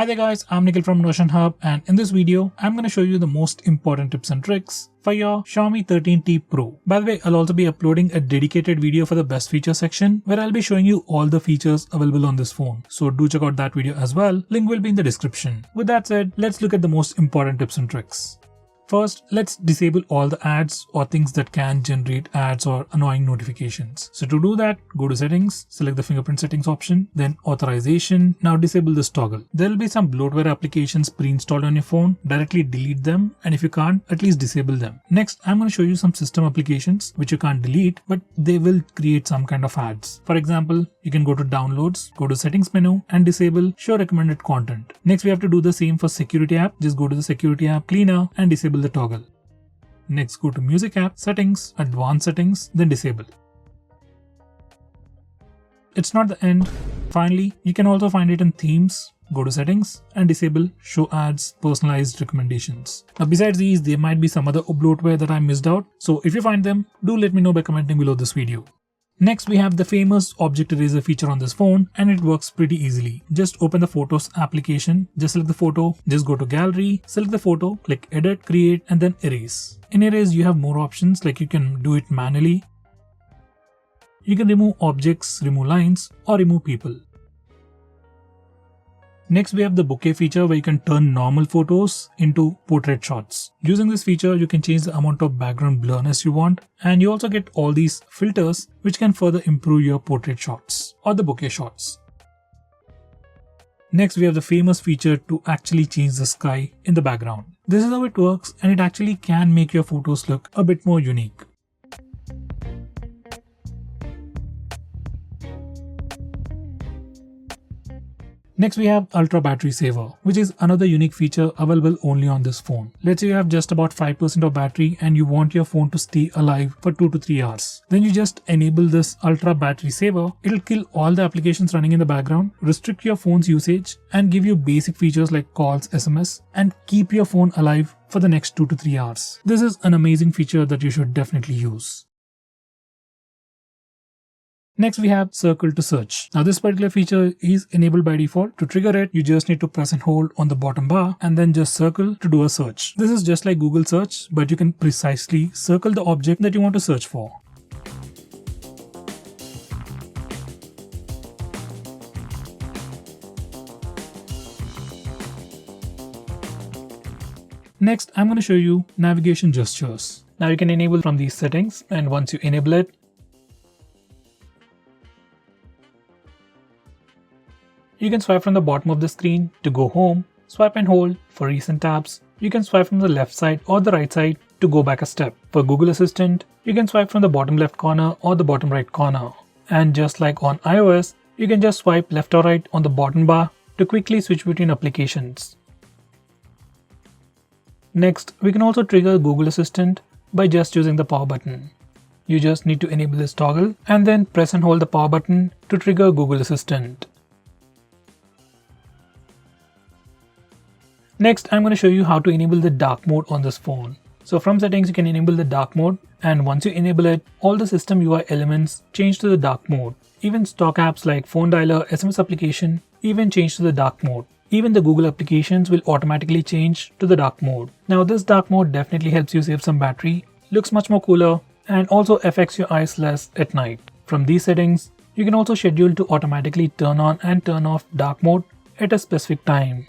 Hi there guys, I'm Nikhil from notionhub, and in this video, I'm going to show you the most important tips and tricks for your Xiaomi 13T Pro. By the way, I'll also be uploading a dedicated video for the best feature section where I'll be showing you all the features available on this phone. So do check out that video as well. Link will be in the description. With that said, let's look at the most important tips and tricks. First, let's disable all the ads or things that can generate ads or annoying notifications. So to do that, go to settings, select the fingerprint settings option, then authorization. Now disable this toggle. There will be some bloatware applications pre-installed on your phone. Directly delete them, and if you can't, at least disable them. Next, I'm going to show you some system applications which you can't delete, but they will create some kind of ads. For example, you can go to downloads, go to settings menu and disable show recommended content. Next, we have to do the same for security app. Just go to the security app cleaner and disable the toggle. Next, go to music app, settings, advanced settings, then disable. It's not the end. Finally, you can also find it in themes. Go to settings and disable show ads personalized recommendations. Now besides these, there might be some other bloatware that I missed out. So if you find them, do let me know by commenting below this video. Next, we have the famous object eraser feature on this phone, and it works pretty easily. Just open the Photos application, just select the photo, just go to Gallery, select the photo, click Edit, Create, and then Erase. In Erase, you have more options, like you can do it manually. You can remove objects, remove lines, or remove people. Next, we have the bokeh feature where you can turn normal photos into portrait shots. Using this feature, you can change the amount of background blurriness you want, and you also get all these filters which can further improve your portrait shots or the bokeh shots. Next, we have the famous feature to actually change the sky in the background. This is how it works, and it actually can make your photos look a bit more unique. Next, we have Ultra Battery Saver, which is another unique feature available only on this phone. Let's say you have just about 5% of battery and you want your phone to stay alive for 2 to 3 hours. Then you just enable this Ultra Battery Saver. It'll kill all the applications running in the background, restrict your phone's usage, and give you basic features like calls, SMS, and keep your phone alive for the next 2 to 3 hours. This is an amazing feature that you should definitely use. Next, we have Circle to Search. Now this particular feature is enabled by default. To trigger it, you just need to press and hold on the bottom bar and then just circle to do a search. This is just like Google search, but you can precisely circle the object that you want to search for. Next, I'm going to show you navigation gestures. Now you can enable from these settings, and once you enable it, you can swipe from the bottom of the screen to go home, swipe and hold for recent tabs. You can swipe from the left side or the right side to go back a step. For Google Assistant, you can swipe from the bottom left corner or the bottom right corner. And just like on iOS, you can just swipe left or right on the bottom bar to quickly switch between applications. Next, we can also trigger Google Assistant by just using the power button. You just need to enable this toggle and then press and hold the power button to trigger Google Assistant. Next, I'm going to show you how to enable the dark mode on this phone. So from settings, you can enable the dark mode, and once you enable it, all the system UI elements change to the dark mode. Even stock apps like phone dialer, SMS application even change to the dark mode. Even the Google applications will automatically change to the dark mode. Now this dark mode definitely helps you save some battery, looks much more cooler, and also affects your eyes less at night. From these settings, you can also schedule to automatically turn on and turn off dark mode at a specific time.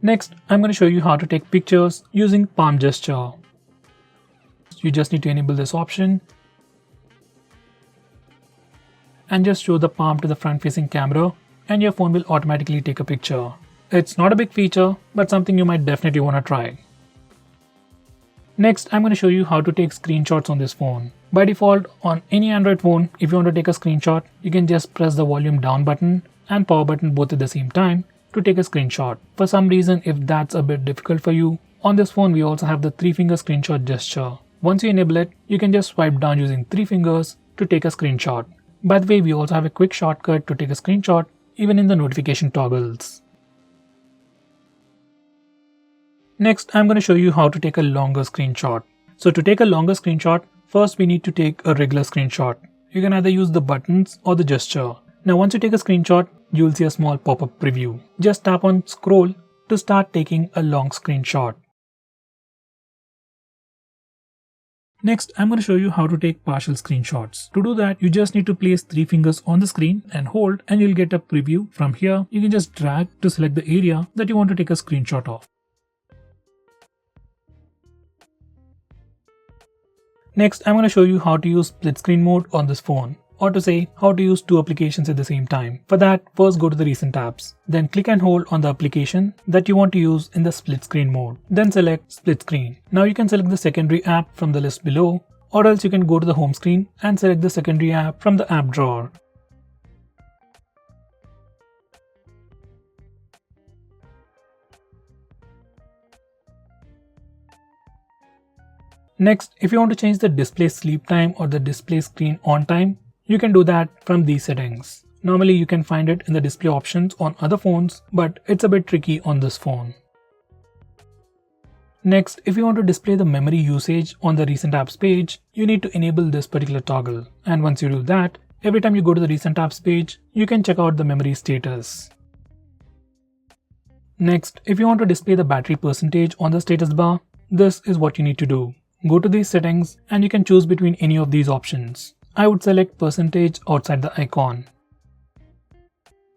Next, I'm going to show you how to take pictures using palm gesture. You just need to enable this option and just show the palm to the front-facing camera, and your phone will automatically take a picture. It's not a big feature, but something you might definitely want to try. Next, I'm going to show you how to take screenshots on this phone. By default, on any Android phone, if you want to take a screenshot, you can just press the volume down button and power button both at the same time to take a screenshot. For some reason, if that's a bit difficult for you, on this phone we also have the 3-finger screenshot gesture. Once you enable it, you can just swipe down using 3 fingers to take a screenshot. By the way, we also have a quick shortcut to take a screenshot even in the notification toggles. Next, I'm going to show you how to take a longer screenshot. So to take a longer screenshot, first we need to take a regular screenshot. You can either use the buttons or the gesture. Now once you take a screenshot, you will see a small pop-up preview. Just tap on scroll to start taking a long screenshot. Next, I'm going to show you how to take partial screenshots. To do that, you just need to place 3 fingers on the screen and hold, and you'll get a preview. From here, you can just drag to select the area that you want to take a screenshot of. Next, I'm going to show you how to use split screen mode on this phone, or to say how to use 2 applications at the same time. For that, first go to the recent apps. Then click and hold on the application that you want to use in the split screen mode. Then select split screen. Now you can select the secondary app from the list below, or else you can go to the home screen and select the secondary app from the app drawer. Next, if you want to change the display sleep time or the display screen on time, you can do that from these settings. Normally you can find it in the display options on other phones, but it's a bit tricky on this phone. Next, if you want to display the memory usage on the recent apps page, you need to enable this particular toggle. And once you do that, every time you go to the recent apps page, you can check out the memory status. Next, if you want to display the battery percentage on the status bar, this is what you need to do. Go to these settings and you can choose between any of these options. I would select percentage outside the icon.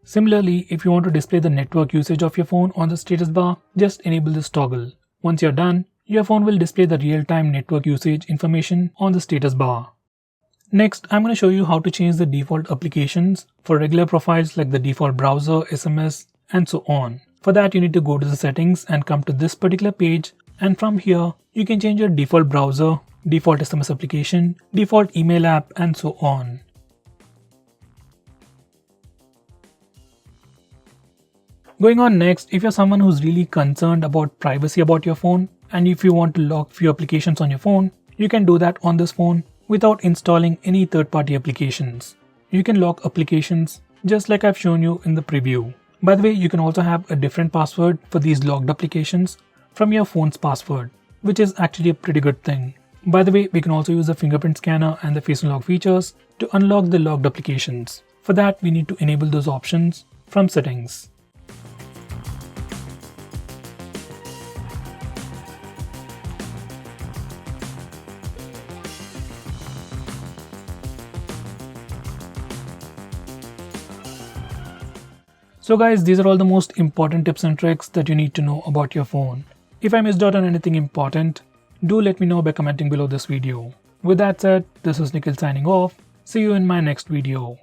Similarly, if you want to display the network usage of your phone on the status bar, just enable this toggle. Once you're done, your phone will display the real-time network usage information on the status bar. Next, I'm going to show you how to change the default applications for regular profiles like the default browser, SMS, and so on. For that, you need to go to the settings and come to this particular page, and from here, you can change your default browser, default SMS application, default email app, and so on. Going on next, if you're someone who's really concerned about privacy about your phone, and if you want to lock few applications on your phone, you can do that on this phone without installing any third-party applications. You can lock applications just like I've shown you in the preview. By the way, you can also have a different password for these locked applications from your phone's password, which is actually a pretty good thing. By the way, we can also use the fingerprint scanner and the face unlock features to unlock the locked applications. For that, we need to enable those options from settings. So guys, these are all the most important tips and tricks that you need to know about your phone. If I missed out on anything important, do let me know by commenting below this video. With that said, this is Nikhil signing off. See you in my next video.